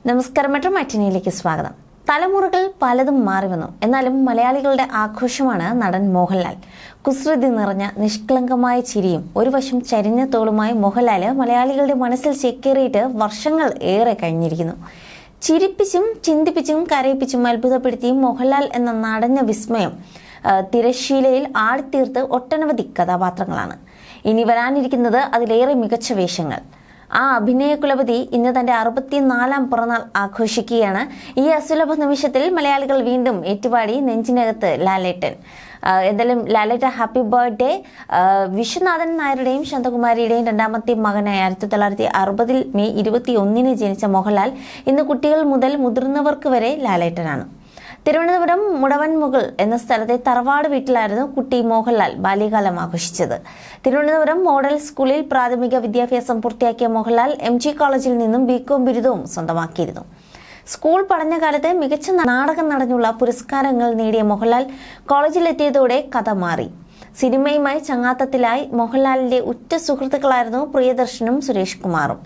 നമസ്കാരം, മെട്രോ മാറ്റിനിയിലേക്ക് സ്വാഗതം. തലമുറകൾ പലതും മാറി വന്നു. എന്നാലും മലയാളികളുടെ ആഘോഷമാണ് നടൻ മോഹൻലാൽ. കുസൃതി നിറഞ്ഞ നിഷ്കളങ്കമായ ചിരിയും ഒരു വശം ചരിഞ്ഞ തോളുമായി മോഹൻലാല് മലയാളികളുടെ മനസ്സിൽ ചേക്കേറിയിട്ട് വർഷങ്ങൾ ഏറെ കഴിഞ്ഞിരിക്കുന്നു. ചിരിപ്പിച്ചും ചിന്തിപ്പിച്ചും കരയിപ്പിച്ചും അത്ഭുതപ്പെടുത്തിയും മോഹൻലാൽ എന്ന നടഞ്ഞ വിസ്മയം തിരശ്ശീലയിൽ ആടിത്തീർത്ത് ഒട്ടനവധി കഥാപാത്രങ്ങളാണ്. ഇനി വരാനിരിക്കുന്നത് അതിലേറെ മികച്ച വേഷങ്ങൾ. ആ അഭിനയ കുലപതി ഇന്ന് തന്റെ 64ാം പിറന്നാൾ ആഘോഷിക്കുകയാണ്. ഈ അസുലഭ നിമിഷത്തിൽ മലയാളികൾ വീണ്ടും ഏറ്റുപാടി നെഞ്ചിനകത്ത് ലാലേട്ടൻ. എന്തായാലും ലാലേട്ട ഹാപ്പി ബർത്ത്ഡേ. വിശ്വനാഥൻ നായരുടെയും ശാന്തകുമാരിയുടെയും രണ്ടാമത്തെ മകനായ 1960 മെയ് 21 ജനിച്ച മോഹൻലാൽ ഇന്ന് കുട്ടികൾ മുതൽ മുതിർന്നവർക്ക് വരെ ലാലേട്ടനാണ്. തിരുവനന്തപുരം മുടവൻമുകൾ എന്ന സ്ഥലത്തെ തറവാട് വീട്ടിലായിരുന്നു കുട്ടി മോഹൻലാൽ ബാല്യകാലം ആഘോഷിച്ചത്. തിരുവനന്തപുരം മോഡൽ സ്കൂളിൽ പ്രാഥമിക വിദ്യാഭ്യാസം പൂർത്തിയാക്കിയ മോഹൻലാൽ MG കോളേജിൽ നിന്നും BCom ബിരുദവും സ്വന്തമാക്കിയിരുന്നു. സ്കൂൾ പഠനകാലത്ത് മികച്ച നാടകം നടനുള്ള പുരസ്കാരങ്ങൾ നേടിയ മോഹൻലാൽ കോളേജിലെത്തിയതോടെ കഥ മാറി. സിനിമയുമായി ചങ്ങാത്തത്തിലായി മോഹൻലാലിന്റെ ഉറ്റ സുഹൃത്തുക്കളായിരുന്നു പ്രിയദർശനും സുരേഷ് കുമാറും.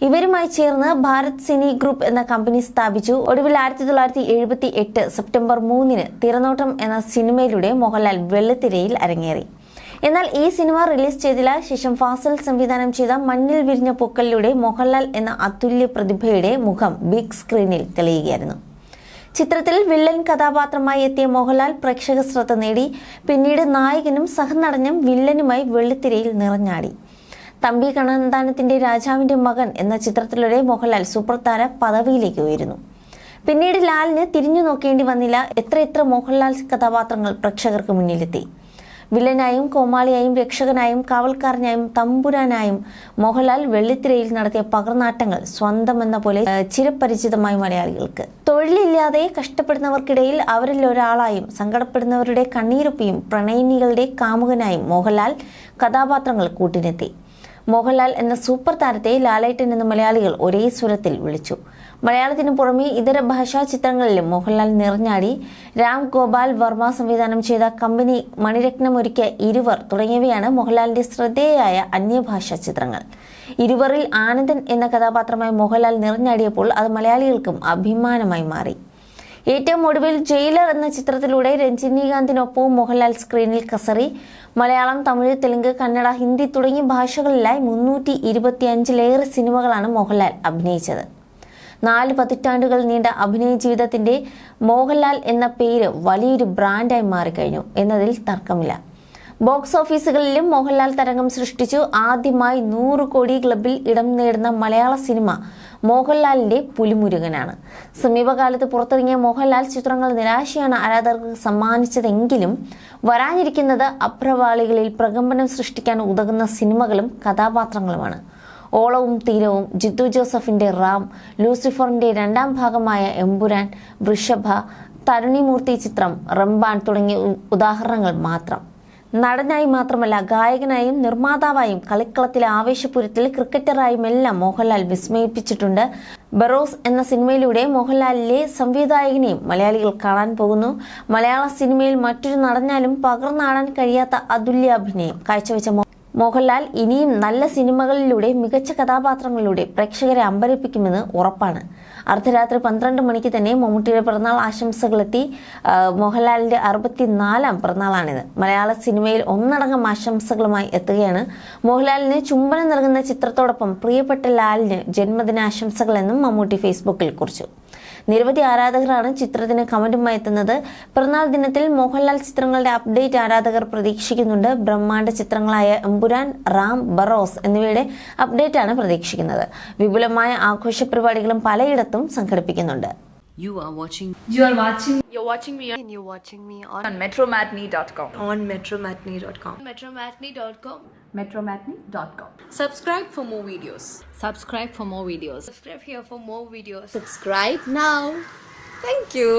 ഇവരുമായി ചേർന്ന് ഭാരത് സിനി ഗ്രൂപ്പ് എന്ന കമ്പനി സ്ഥാപിച്ചു. ഒടുവിൽ 1978 സെപ്റ്റംബർ 3 തിരനോട്ടം എന്ന സിനിമയിലൂടെ മോഹൻലാൽ വെള്ളിത്തിരയിൽ അരങ്ങേറി. എന്നാൽ ഈ സിനിമ റിലീസ് ചെയ്തില്ല. ശേഷം ഫാസിൽ സംവിധാനം ചെയ്ത മണ്ണിൽ വിരിഞ്ഞ പൂക്കളിലൂടെ മോഹൻലാൽ എന്ന അതുല്യ പ്രതിഭയുടെ മുഖം ബിഗ് സ്ക്രീനിൽ തെളിയുകയായിരുന്നു. ചിത്രത്തിൽ വില്ലൻ കഥാപാത്രമായി എത്തിയ മോഹൻലാൽ പ്രേക്ഷക ശ്രദ്ധ നേടി. പിന്നീട് നായകനും സഹനടനും വില്ലനുമായി വെള്ളിത്തിരയിൽ നിറഞ്ഞാടി. തമ്പി കണ്ണന്താനത്തിന്റെ രാജാവിന്റെ മകൻ എന്ന ചിത്രത്തിലൂടെ മോഹൻലാൽ സൂപ്പർ താര പദവിയിലേക്ക് ഉയരുന്നു. പിന്നീട് ലാലിന് തിരിഞ്ഞു നോക്കേണ്ടി വന്നില്ല. എത്ര മോഹൻലാൽ കഥാപാത്രങ്ങൾ പ്രേക്ഷകർക്ക് മുന്നിലെത്തി. വില്ലനായും കോമാളിയായും രക്ഷകനായും കാവൽക്കാരനായും തമ്പുരാനായും മോഹൻലാൽ വെള്ളിത്തിരയിൽ നടത്തിയ പകർനാട്ടങ്ങൾ സ്വന്തമെന്ന പോലെ ചിരപരിചിതമായി മലയാളികൾക്ക്. തൊഴിലില്ലാതെ കഷ്ടപ്പെടുന്നവർക്കിടയിൽ അവരിൽ ഒരാളായും സങ്കടപ്പെടുന്നവരുടെ കണ്ണീരൊപ്പിയും പ്രണയിനികളുടെ കാമുകനായും മോഹൻലാൽ കഥാപാത്രങ്ങൾ കൂട്ടിനെത്തി. മോഹൻലാൽ എന്ന സൂപ്പർ താരത്തെ ലാലേട്ടൻ എന്ന് മലയാളികൾ ഒരേ സ്വരത്തിൽ വിളിച്ചു. മലയാളത്തിനു പുറമെ ഇതര ഭാഷാ ചിത്രങ്ങളിലും മോഹൻലാൽ നിറഞ്ഞാടി. രാം ഗോപാൽ വർമ്മ സംവിധാനം ചെയ്ത കമ്പനി, മണിരത്നം ഒരുക്കിയ ഇരുവർ തുടങ്ങിയവയാണ് മോഹൻലാലിന്റെ ശ്രദ്ധേയമായ അന്യഭാഷാ ചിത്രങ്ങൾ. ഇരുവറിൽ ആനന്ദൻ എന്ന കഥാപാത്രമായി മോഹൻലാൽ നിറഞ്ഞാടിയപ്പോൾ അത് മലയാളികൾക്കും അഭിമാനമായി മാറി. ഏറ്റവും ഒടുവിൽ ജയിലർ എന്ന ചിത്രത്തിലൂടെ രജനീകാന്തിനൊപ്പവും മോഹൻലാൽ സ്ക്രീനിൽ കസറി. മലയാളം, തമിഴ്, തെലുങ്ക്, കന്നഡ, ഹിന്ദി തുടങ്ങിയ ഭാഷകളിലായി 325-ലേറെ സിനിമകളാണ് മോഹൻലാൽ അഭിനയിച്ചത്. 4 പതിറ്റാണ്ടുകൾ നീണ്ട അഭിനയ ജീവിതത്തിന്റെ മോഹൻലാൽ എന്ന പേര് വലിയൊരു ബ്രാൻഡായി മാറിക്കഴിഞ്ഞു എന്നതിൽ തർക്കമില്ല. ബോക്സ് ഓഫീസുകളിലും മോഹൻലാൽ തരംഗം സൃഷ്ടിച്ചു. ആദ്യമായി 100 കോടി ക്ലബിൽ ഇടം നേടുന്ന മലയാള സിനിമ മോഹൻലാലിന്റെ പുലിമുരുകനാണ്. സമീപകാലത്ത് പുറത്തിറങ്ങിയ മോഹൻലാൽ ചിത്രങ്ങൾ നിരാശയാണ് ആരാധകർക്ക് സമ്മാനിച്ചതെങ്കിലും വരാനിരിക്കുന്നത് അപ്രവാളികളിൽ പ്രകമ്പനം സൃഷ്ടിക്കാൻ ഉതകുന്ന സിനിമകളും കഥാപാത്രങ്ങളുമാണ്. ഓളവും തീരവും, ജിത്തു ജോസഫിന്റെ റാം, ലൂസിഫറിന്റെ 2ാം ഭാഗമായ എമ്പുരാൻ, വൃഷഭ, തരുണിമൂർത്തി ചിത്രം, റംബാൻ തുടങ്ങിയ ഉദാഹരണങ്ങൾ മാത്രം. നടനായി മാത്രമല്ല ഗായകനായും നിർമ്മാതാവായും കളിക്കളത്തിലെ ആവേശപുരത്തിൽ ക്രിക്കറ്ററായും എല്ലാം മോഹൻലാൽ വിസ്മയിപ്പിച്ചിട്ടുണ്ട്. ബറോസ് എന്ന സിനിമയിലൂടെ മോഹൻലാലിലെ സംവിധായകനെയും മലയാളികൾ കാണാൻ പോകുന്നു. മലയാള സിനിമയിൽ മറ്റൊരു നടനാലും പകർന്നാടാൻ കഴിയാത്ത അതുല്യ അഭിനയം കാഴ്ചവെച്ച മോഹൻലാൽ ഇനിയും നല്ല സിനിമകളിലൂടെ മികച്ച കഥാപാത്രങ്ങളിലൂടെ പ്രേക്ഷകരെ അമ്പരപ്പിക്കുമെന്ന് ഉറപ്പാണ്. അർദ്ധരാത്രി 12 മണിക്ക് തന്നെ മമ്മൂട്ടിയുടെ പിറന്നാൾ ആശംസകളെത്തി. മോഹൻലാലിന്റെ 64ാം പിറന്നാളാണിത്. മലയാള സിനിമയിൽ ഒന്നടങ്കം ആശംസകളുമായി എത്തുകയാണ്. മോഹൻലാലിന് ചുംബനം നൽകുന്ന ചിത്രത്തോടൊപ്പം പ്രിയപ്പെട്ട ലാലിന് ജന്മദിനാശംസകൾ എന്നും മമ്മൂട്ടി ഫേസ്ബുക്കിൽ കുറിച്ചു. നിരവധി ആരാധകരാണ് ചിത്രത്തിന് കമന്റുമായി എത്തുന്നത്. പിറന്നാൾ ദിനത്തിൽ മോഹൻലാൽ ചിത്രങ്ങളുടെ അപ്ഡേറ്റ് ആരാധകർ പ്രതീക്ഷിക്കുന്നുണ്ട്. ബ്രഹ്മാണ്ഡ ചിത്രങ്ങളായ എമ്പുരാൻ, റാം, ബറോസ് എന്നിവയുടെ അപ്ഡേറ്റാണ് പ്രതീക്ഷിക്കുന്നത്. വിപുലമായ ആഘോഷ പരിപാടികളും പലയിടത്തും സംഘടിപ്പിക്കുന്നുണ്ട്. You're watching me and you're watching me on metromatney.com. on metromatney.com. metromatney.com. metromatney.com. Subscribe for more videos. Subscribe for more videos. Subscribe here for more videos. Subscribe now. Thank you.